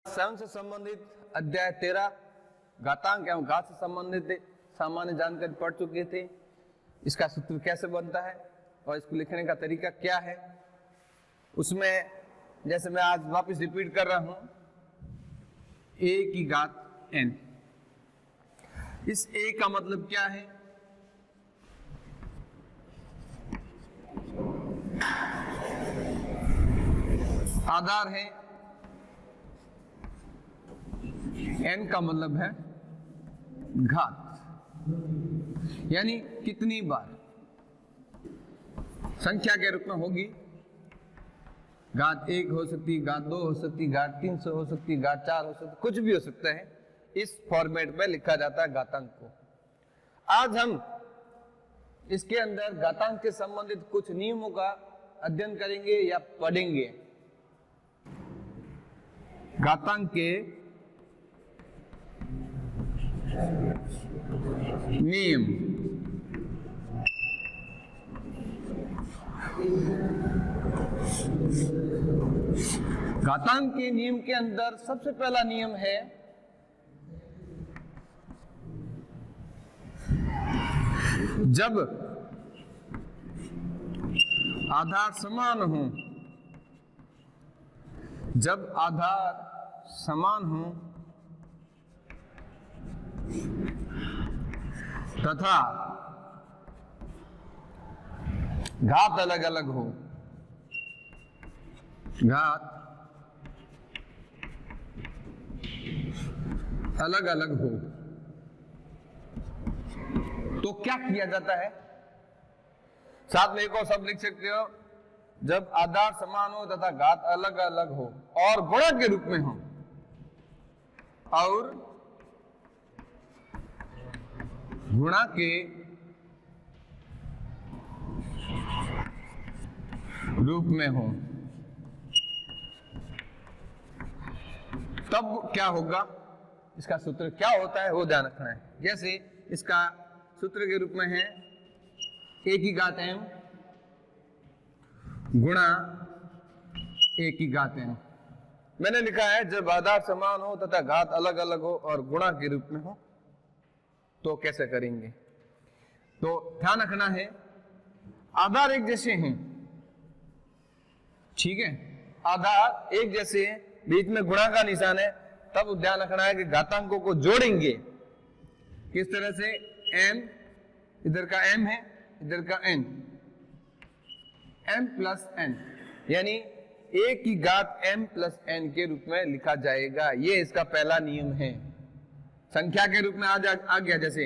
7 से संबंधित अध्याय 13 घातांक एवं घात से संबंधित सामान्य जानकारी पढ़ चुके थे। इसका सूत्र कैसे बनता है और इसको लिखने का तरीका क्या है, उसमें जैसे मैं आज वापस रिपीट कर रहा हूं, a की घात n। इस a का मतलब क्या है? आधार है, n का मतलब है घात, यानी कितनी बार संख्या के रूप में होगी। घात 1 हो सकती, घात 2 हो सकती, घात 300 हो सकती, घात 4 हो सकती, कुछ भी हो सकता है। इस फॉर्मेट में लिखा जाता है घातांक को। आज हम इसके अंदर घातांक के संबंधित कुछ नियमों का अध्ययन करेंगे या पढ़ेंगे। घातांक के नियम। घातांक के नियम के अंदर सबसे पहला नियम है जब आधार समान हो, जब आधार समान हो तथा घात अलग अलग हो, घात अलग अलग हो, तो क्या किया जाता है? साथ में एक और शब्द लिख सकते हो, जब आधार समान हो तथा घात अलग अलग हो और गुणा के रूप में हो, और गुणा के रूप में हो, तब क्या होगा? इसका सूत्र क्या होता है वो ध्यान रखना है। जैसे इसका सूत्र के रूप में है a की घात m गुणा a की घात n। मैंने लिखा है जब आधार समान हो तथा घात अलग अलग हो और गुणा के रूप में हो, तो कैसे करेंगे? तो ध्यान रखना है, आधार एक जैसे हैं, ठीक है, आधार एक जैसे हैं, बीच में गुणा का निशान है, तब ध्यान रखना है कि घातांकों को जोड़ेंगे किस तरह से? m, इधर का m है, इधर का n, m प्लस n, यानी a की घात m प्लस n के रूप में लिखा जाएगा। ये इसका पहला नियम है। संख्या के रूप में आ गया, जैसे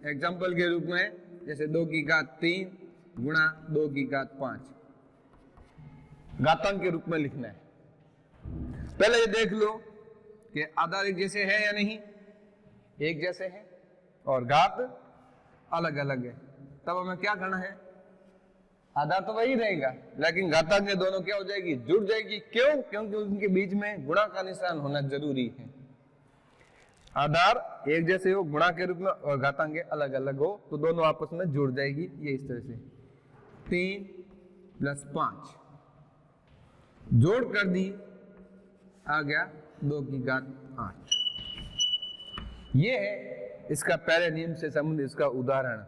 एग्जाम्पल के रूप में, जैसे 2 की घात 3 गुणा 2 की घात 5, घातांक के रूप में लिखना है। पहले ये देख लो कि आधार एक जैसे है या नहीं, एक जैसे है और घात अलग अलग है, तब हमें क्या करना है? आधार तो वही रहेगा, लेकिन घातांक में दोनों क्या हो जाएगी? जुड़ जाएगी। क्यों? क्योंकि उनके बीच में गुणा का निशान होना जरूरी है। आधार एक जैसे हो, गुणा के रूप में, और घातांक अलग अलग हो, तो दोनों आपस में जुड़ जाएगी। ये इस तरह से 3 प्लस 5 जोड़ कर दी, आ गया 2 की घात 8। ये है इसका पहले नियम से संबंधित इसका उदाहरण।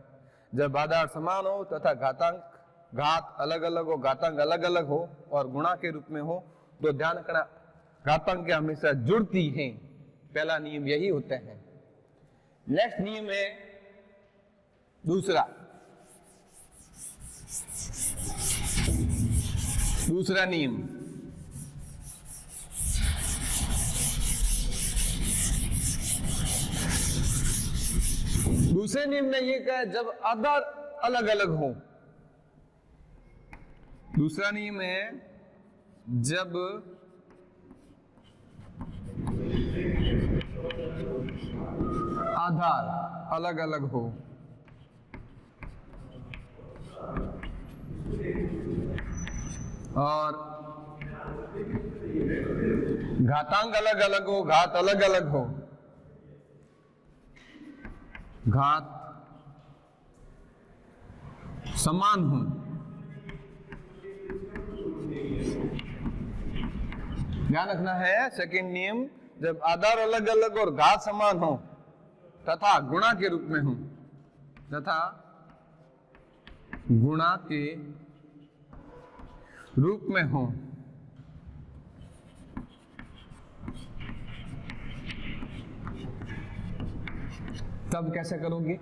जब आधार समान हो तथा घात अलग अलग हो, घातांक अलग अलग हो और गुणा के रूप में हो, तो ध्यान रखना घातांक हमेशा जुड़ती हैं। पहला नियम यही होता है। नेक्स्ट नियम है दूसरा नियम। दूसरे नियम में ये कहा जब आधार अलग अलग हो। दूसरा नियम है जब आधार अलग अलग हो और घातांक अलग अलग हो, घात अलग अलग हो, घात समान हो, ध्यान रखना है सेकंड नियम, जब आधार अलग अलग और घात समान हो तथा गुणा के रूप में हो, तथा गुणा के रूप में हो, तब कैसे करोगे?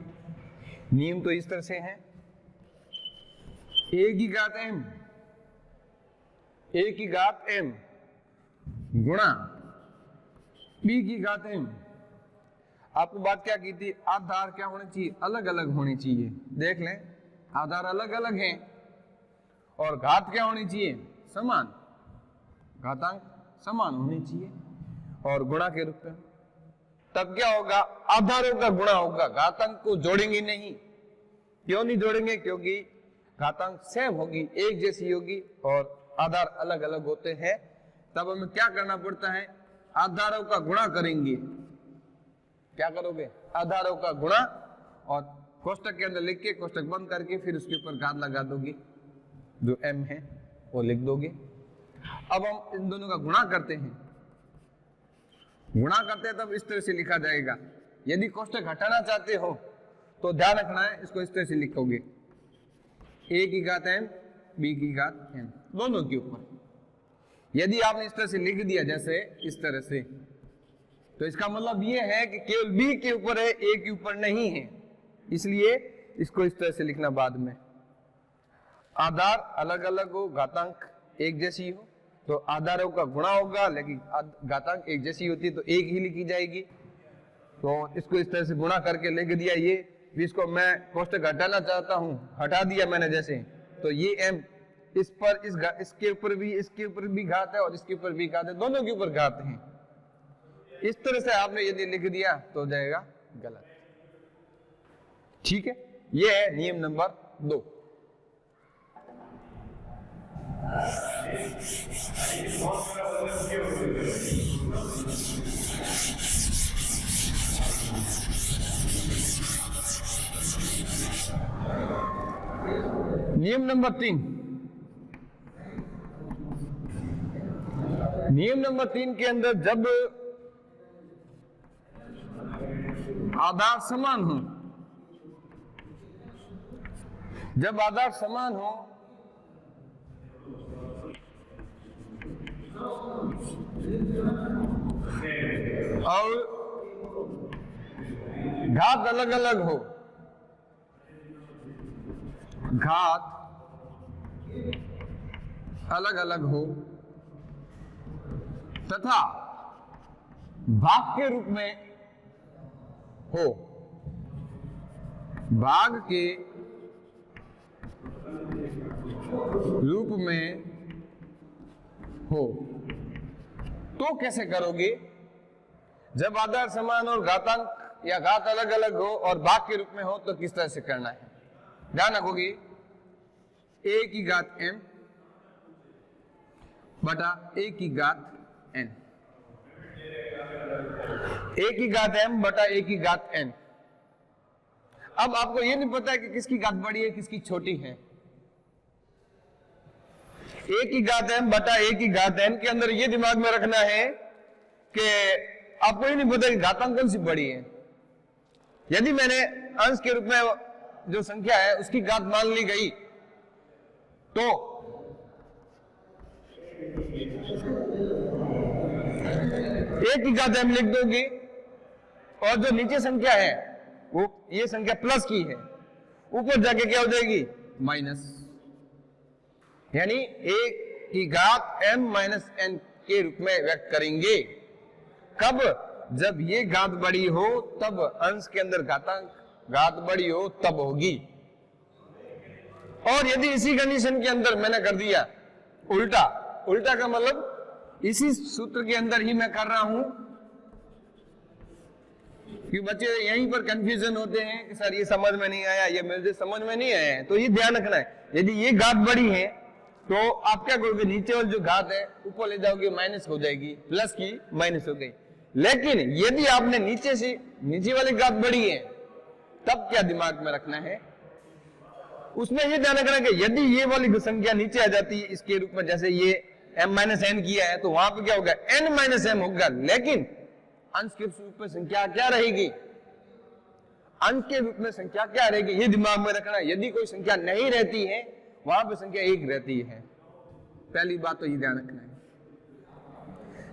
नियम तो इस तरह से है, a की घात m, a की घात m गुणा b की घात m। आपको बात क्या की थी? आधार क्या होने चाहिए? अलग अलग होने चाहिए। देख लें, आधार अलग अलग हैं और घात क्या होनी चाहिए? समान, घातांक समान होनी चाहिए और गुणा के रूप में। तब क्या होगा? आधारों का गुणा होगा, घातांक को जोड़ेंगे नहीं। क्यों नहीं जोड़ेंगे? क्योंकि घातांक सेम होगी, एक जैसी होगी और आधार अलग अलग होते हैं। तब हमें क्या करना पड़ता है? आधारों का गुणा करेंगे। क्या करोगे? आधारों का गुणा और कोष्टक के अंदर लिख के कोष्टक बंद करके फिर उसके ऊपर घात लगा दोगे, जो m है वो लिख दोगे। अब हम इन दोनों का गुणा करते हैं, गुणा करते हैं तब इस तरह से लिखा जाएगा। यदि कोष्टक हटाना चाहते हो तो ध्यान रखना है, इसको इस तरह से लिखोगे, a की घात m b की घात n, दोनों के ऊपर। यदि आपने इस तरह से लिख दिया जैसे इस तरह से, तो इसका मतलब ये है कि केवल b के ऊपर है, a के ऊपर नहीं है, इसलिए इसको इस तरह से लिखना बाद में। आधार अलग अलग हो, घातांक एक जैसी हो, तो आधारों का गुणा होगा, लेकिन घातांक एक जैसी होती है तो एक ही लिखी जाएगी। तो इसको इस तरह से गुणा करके लिख दिया। ये इसको मैं कोष्टक हटाना चाहता हूं, हटा दिया मैंने जैसे, तो ये m इस पर इसके ऊपर भी घात है और इसके ऊपर भी घात है, दोनों के ऊपर घात है। इस तरह से आपने यदि लिख दिया तो जाएगा गलत। ठीक है, ये है नियम नंबर 2। नियम नंबर 3। नियम नंबर 3 के अंदर जब आधार समान हो, जब आधार समान हो और घात अलग अलग हो, घात अलग अलग हो तथा भाग के रूप में हो, भाग के रूप में हो, तो कैसे करोगे? जब आधार समान और घातांक या घात अलग अलग हो और भाग के रूप में हो तो किस तरह से करना है? ध्यान रखोगे, a की घात m बटा a की घात n, a की घात m बटा a की घात n। अब आपको ये नहीं पता है कि किसकी घात बड़ी है किसकी छोटी है। a की घात m बटा a की घात n के अंदर ये दिमाग में रखना है कि आपको ये नहीं पता कि घातांक कौन सी बड़ी है। यदि मैंने अंश के रूप में जो संख्या है उसकी घात मान ली गई तो a की घात m लिख दोगे और जो नीचे संख्या है वो ये संख्या प्लस की है, ऊपर जाके क्या हो जाएगी? माइनस। यानी a की घात m माइनस n के रूप में व्यक्त करेंगे। कब? जब ये घात बड़ी हो तब अंश के अंदर घातांक घात बड़ी हो तब होगी। और यदि इसी कंडीशन के अंदर मैंने कर दिया उल्टा, उल्टा का मतलब इसी सूत्र के अंदर ही मैं कर रहा हूं, कि बच्चे यहीं पर कंफ्यूजन होते हैं कि सर ये समझ में नहीं आया, ये मुझे समझ में नहीं आया है। तो ये ध्यान रखना है, यदि ये घात बड़ी है तो आप क्या करोगे? नीचे वाली जो घात है ऊपर ले जाओगे, माइनस हो जाएगी, प्लस की माइनस हो गई। लेकिन यदि आपने नीचे वाली घात बड़ी है तब क्या दिमाग में रखना है? उसमें ये ध्यान रखना है कि यदि ये वाली संख्या नीचे आ जाती है इसके रूप में, जैसे ये m माइनस n किया है, तो वहां पर क्या होगा? n माइनस m होगा। लेकिन अंश के रूप में संख्या क्या रहेगी, अंश के रूप में संख्या क्या रहेगी, ये दिमाग में रखना। यदि कोई संख्या नहीं रहती है वहां पर संख्या 1 रहती है। पहली बात तो ये ध्यान रखना है।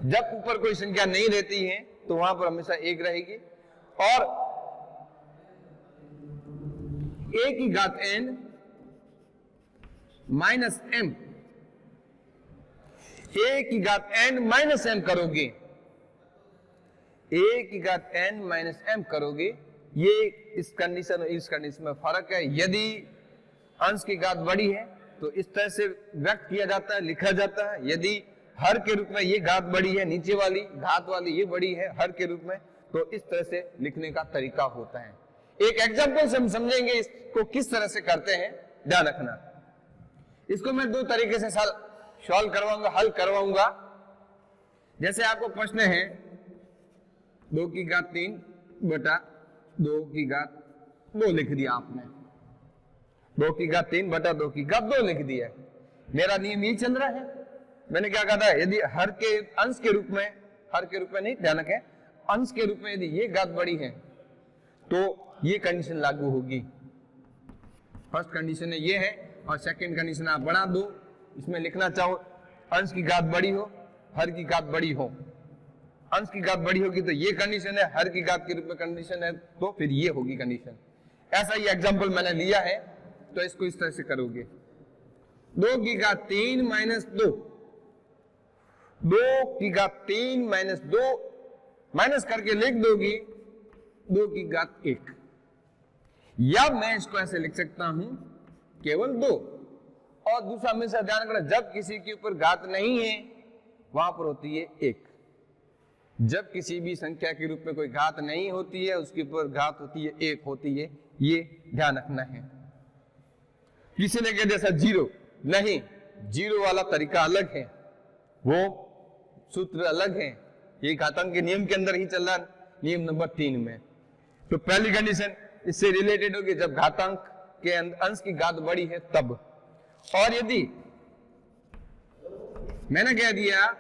जब ऊपर कोई संख्या नहीं रहती है तो वहां पर हमेशा 1 रहेगी। और a की घात n माइनस m, a की घात n माइनस m करोगे, a की घात n माइनस m करोगे, ये इस कंडीशन और इस कंडीशन में फर्क है। यदि अंश की घात बड़ी है तो इस तरह से व्यक्त किया जाता है, लिखा जाता है। यदि हर के रूप में ये घात बड़ी है, नीचे वाली घात वाली ये बड़ी है हर के रूप में, तो इस तरह से लिखने का तरीका होता है। एक एग्जांपल से हम समझेंगे इसको किस तरह से करते हैं, ध्यान रखना। इसको मैं 2 तरीके से सॉल्व करवाऊंगा, हल करवाऊंगा। जैसे आपको प्रश्न है 2 की घात 3 बटा 2 की घात 2 लिख दिया आपने, 2 की घात 3 बटा 2 की घात 2 लिख दिया। मेरा नियम यही चल रहा है। मैंने क्या कहा था, यदि हर के अंश के रूप में, हर के रूप में नहीं, ध्यान रखें, अंश के रूप में यदि ये घात बड़ी है तो ये कंडीशन लागू होगी। फर्स्ट कंडीशन है ये है, और सेकंड कंडीशन आप बढ़ा दो, इसमें लिखना चाहो अंश की घात बड़ी हो, हर की घात बड़ी हो। अंश की घात बड़ी होगी तो ये कंडीशन है, हर की घात के रूप में कंडीशन है तो फिर ये होगी कंडीशन। ऐसा ही एग्जांपल मैंने लिया है, तो इसको इस तरह से करोगे। 2 की घात 3 माइनस 2, 2 की घात 3 माइनस 2, माइनस करके लिख दोगी 2 की घात 1। या मैं इसको ऐसे लिख सकता हूं केवल 2। और दूसरा हमेशा ध्यान रखना, जब किसी के ऊपर घात नहीं है वहां पर होती है 1। जब किसी भी संख्या के रूप में कोई घात नहीं होती है उसके ऊपर घात होती है 1 होती है, ये ध्यान रखना है। किसी ने कहा जैसा 0 नहीं, 0 वाला तरीका अलग है, वो सूत्र अलग है, ये घातांक के नियम के अंदर ही चल रहा, नियम नंबर 3 में। तो पहली कंडीशन इससे रिलेटेड होगी, जब घातांक के अंश की घात बड़ी है तब। और यदि मैंने कह दिया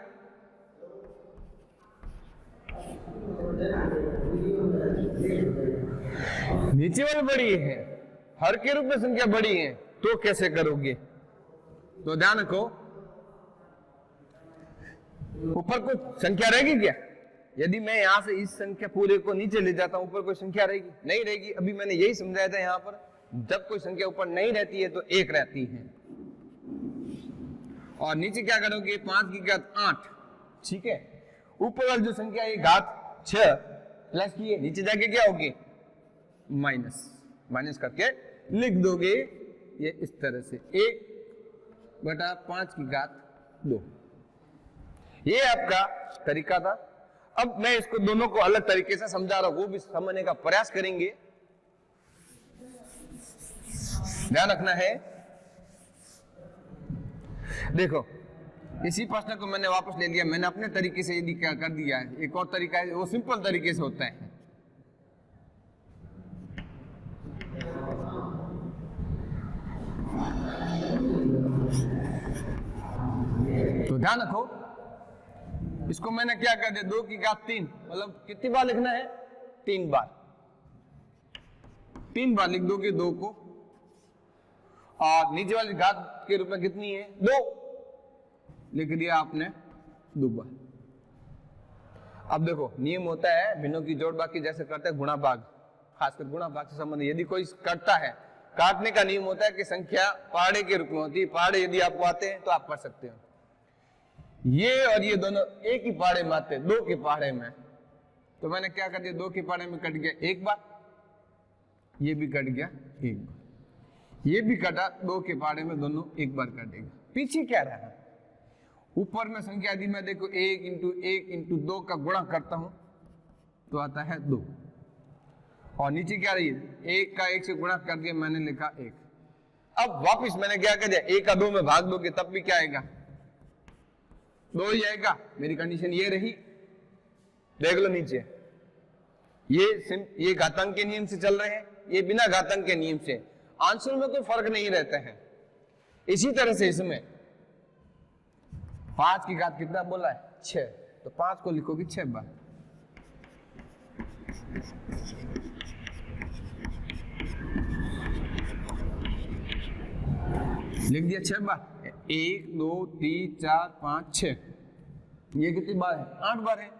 नीचे वाली बड़ी है, हर के रूप में संख्या बड़ी है, तो कैसे करोगे? तो ध्यान रखो, ऊपर कुछ संख्या रहेगी क्या? यदि मैं यहां से इस संख्या पूरे को नीचे ले जाता हूं, ऊपर कोई संख्या रहेगी? नहीं रहेगी। अभी मैंने यही समझाया था, यहां पर जब कोई संख्या ऊपर नहीं रहती है तो 1 रहती है। और नीचे क्या करोगे? 5 की घात 8, ठीक है। ऊपर वाली जो संख्या है घात 6 प्लस की है, नीचे जाके क्या होगी? माइनस, माइनस करके लिख दोगे ये इस तरह से 1 बटा 5 की घात 2। ये आपका तरीका था। अब मैं इसको दोनों को अलग तरीके से समझा रहा हूं, वो भी समझने का प्रयास करेंगे, ध्यान रखना है। देखो, इसी प्रश्न को मैंने वापस ले लिया, मैंने अपने तरीके से यदि क्या कर दिया है। एक और तरीका है, वो सिंपल तरीके से होता है। तो ध्यान रखो, इसको मैंने क्या कर दिया, 2 की घात 3, मतलब कितनी बार लिखना है? 3 बार। 3 बार लिख दोगे 2 को, और नीचे वाली घात के रूप में कितनी है? 2 लिख दिया आपने 2 बार। अब देखो, नियम होता है भिन्नों की जोड़ बाकी जैसे करते हैं गुणा भाग, खासकर गुणा भाग से संबंधित यदि कोई करता है, काटने का नियम होता है कि संख्या पहाड़े के रूप में होती है। पहाड़े यदि आपको आते हैं तो आप कर सकते हो। ये और ये दोनों एक ही पहाड़े में आते हैं, 2 के पहाड़े में। तो मैंने क्या कर दिया, 2 के पहाड़े में कट गया 1 बार, ये भी कट गया 1 बार, ये भी कटा, 2 के पहाड़े में दोनों 1 बार कटेगा। पीछे क्या रहा? ऊपर में संख्या यदि मैं देखो 1 इंटू 1 इंटू 2 का गुणा करता हूं तो आता है 2, और नीचे क्या रही है? 1 का 1 से गुणा करके मैंने लिखा 1। अब वापिस मैंने क्या कर दिया, 1 का 2 में भाग दोगे तब भी क्या आएगा? 2 ही आएगा। मेरी कंडीशन ये रही, देख लो नीचे, ये घातांक के नियम से चल रहे हैं, ये बिना घातांक के नियम से, आंसर में कोई फर्क नहीं रहता है। इसी तरह से इसमें 5 की घात कितना बोला है? 6, तो 5 को लिखोगे 6 बार, लिख दिया 6 बार, 1 2 3 4 5 6, ये कितनी बार है? 8 बार है।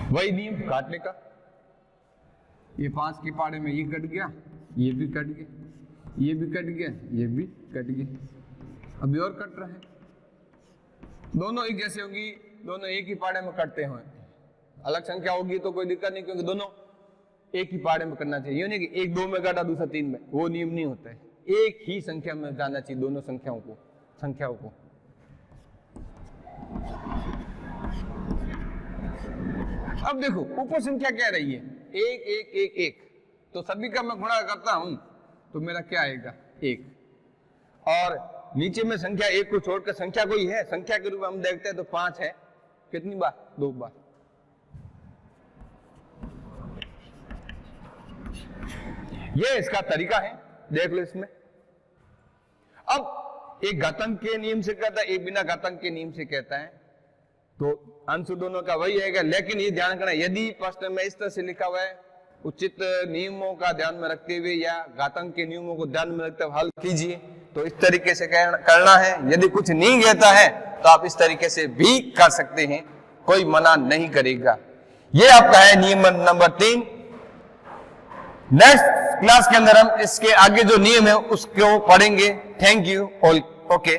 वही नियम काटने का, ये 5 के पाड़े में ये कट गया, ये भी कट गया, ये भी कट गया, ये भी कट गया, अभी और कट रहा है। दोनों एक जैसे होगी, दोनों एक ही पाड़े में कटते हैं। अलग संख्या होगी तो कोई दिक्कत नहीं, क्योंकि दोनों एक ही पाड़े में करना चाहिए। ये नहीं कि एक 2 में काटा दूसरा 3 में, वो नियम नहीं होता है। एक ही संख्या में जाना चाहिए दोनों संख्याओं को। अब देखो ऊपर संख्या क्या रही है? 1 1 1 1, तो सभी का मैं गुणा करता हूं तो मेरा क्या आएगा? 1। और नीचे में संख्या 1 को छोड़कर संख्या कोई है, संख्या के रूप में हम देखते हैं तो 5 है। कितनी बार? 2 बार। ये इसका तरीका है, देख लो इसमें। अब एक घातांक के नियम से कहता है, एक बिना घातांक के नियम से कहता है, तो अंश दोनों का वही है। लेकिन ये ध्यान करना, यदि प्रश्न में इस तरह से लिखा हुआ है, उचित नियमों का ध्यान में रखते हुए या घातांक के नियमों को ध्यान में रखते हुए हल कीजिए, तो इस तरीके से करना है। यदि कुछ नहीं कहता है तो आप इस तरीके से भी कर सकते हैं, कोई मना नहीं करेगा। ये आपका है नियम नंबर 3। नेक्स्ट क्लास के अंदर हम इसके आगे जो नियम है उसको पढ़ेंगे। Thank you all. ओके।